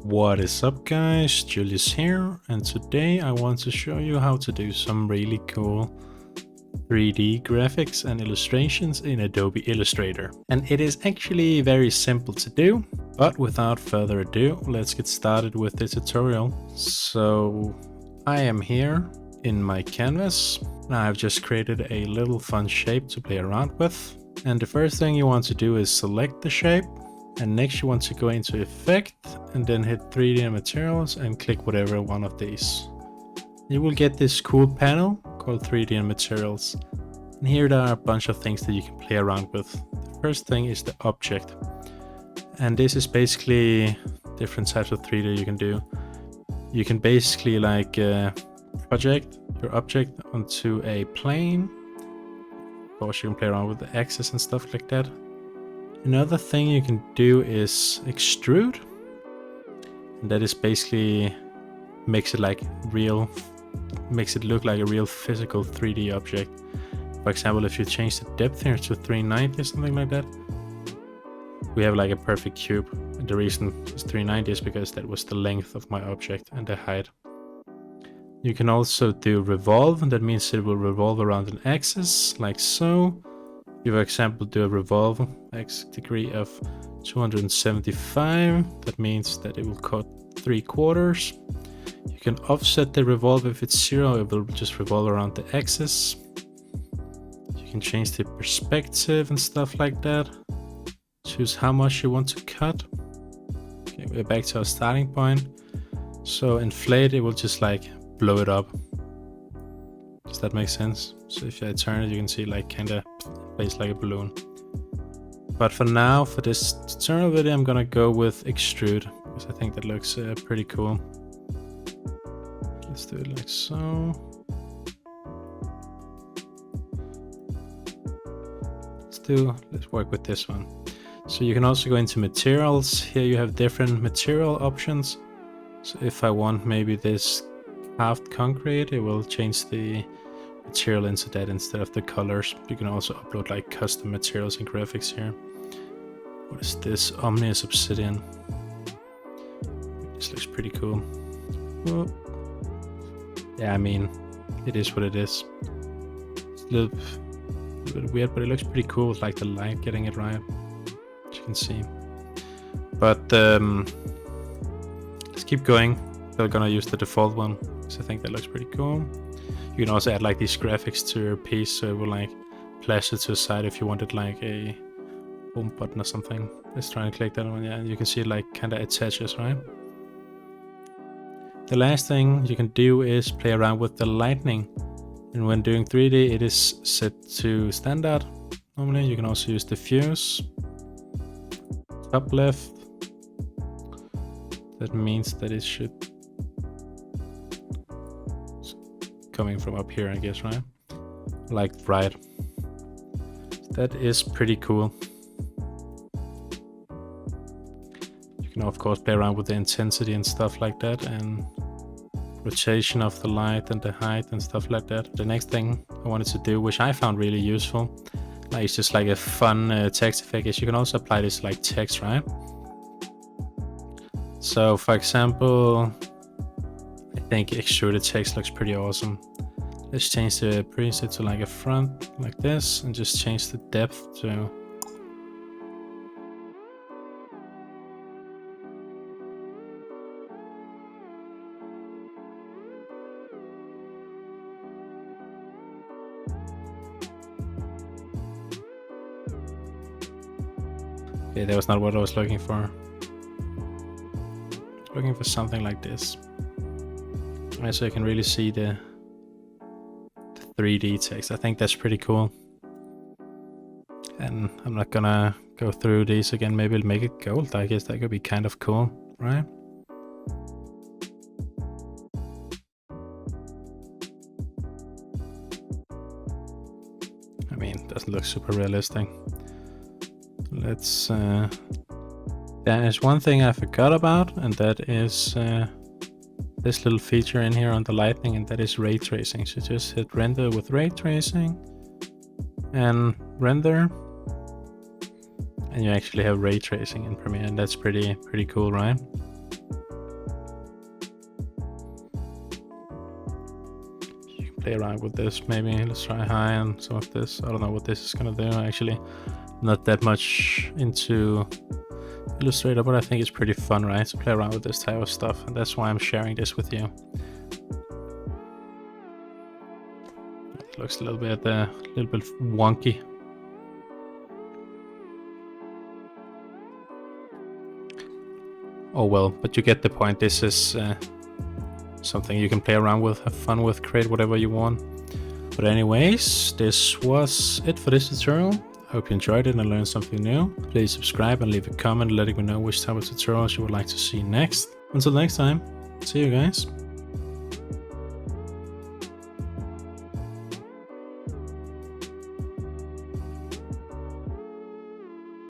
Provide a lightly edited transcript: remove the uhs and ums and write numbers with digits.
What is up guys, Julius here, and today I want to show you how to do some really cool 3D graphics and illustrations in Adobe Illustrator. And it is actually very simple to do, but without further ado, let's get started with the tutorial. So I am here in my canvas. Now I've just created a little fun shape to play around with. And the first thing you want to do is select the shape. And next you want to go into Effect and then hit 3D and Materials and click whatever one of these. You will get this cool panel called 3D and Materials. And here there are a bunch of things that you can play around with. The first thing is the object. And this is basically different types of 3D you can do. You can basically like project your object onto a plane. Of course you can play around with the axis and stuff like that. Another thing you can do is extrude, and that is basically makes it look like a real physical 3D object. For example, if you change the depth here to 390 or something like that, we have like a perfect cube. And the reason it's 390 is because that was the length of my object and the height. You can also do revolve, and that means it will revolve around an axis like so. You, for example, do a revolve x degree of 275. That means that it will cut 3/4. You can offset the revolve. If it's 0, it will just revolve around the axis. You can change the perspective and stuff like that. Choose how much you want to cut. Okay, we're back to our starting point. So inflate, it will just like blow it up. Does that make sense? So if I turn it, you can see like kinda plays like a balloon. But for now, for this tutorial video, I'm gonna go with extrude because I think that looks pretty cool. Let's do it like so. Let's work with this one. So you can also go into materials. Here you have different material options. So if I want maybe this halved concrete, it will change the material into that instead of the colors. You can also upload like custom materials and graphics here. What is this? Omnious obsidian. This looks pretty cool. Well, yeah, I mean, it is what it is. It's a little bit weird, but it looks pretty cool with like the light getting it right, as you can see. But let's keep going. We're gonna use the default one because I think that looks pretty cool. You can also add like these graphics to your piece, so it will like flash it to the side if you wanted like a home button or something. Let's try and click that one. Yeah, you can see it like kind of attaches, right? The last thing you can do is play around with the lighting. And when doing 3D, it is set to standard. Normally, you can also use diffuse, top left. That means that it should coming from up here, I guess, right? Like right. That is pretty cool. You can of course play around with the intensity and stuff like that, and rotation of the light and the height and stuff like that. The next thing I wanted to do, which I found really useful, like it's just like a fun text effect, is you can also apply this like text, right? So for example, I think Extruded Text looks pretty awesome. Let's change the preset to like a front like this and just change the depth to okay, that was not what I was looking for. Looking for something like this. Right, so you can really see the 3D text. I think that's pretty cool. And I'm not gonna go through these again. Maybe I'll make it gold. I guess that could be kind of cool, right? I mean, it doesn't look super realistic. Let's there is one thing I forgot about, and that is this little feature in here on the lighting, and that is ray tracing. So just hit render with ray tracing and render, and you actually have ray tracing in Premiere, and that's pretty cool, right? play around with this. Maybe let's try high and some of this. I don't know what this is gonna do actually. Not that much into Illustrator, but I think it's pretty fun, right, to play around with this type of stuff, and that's why I'm sharing this with you. It looks a little bit wonky. Oh well, but you get the point. This is something you can play around with, have fun with, create whatever you want. But anyways, this was it for this tutorial. Hope you enjoyed it and learned something new. Please subscribe and leave a comment letting me know which type of tutorials you would like to see next. Until next time, see you guys.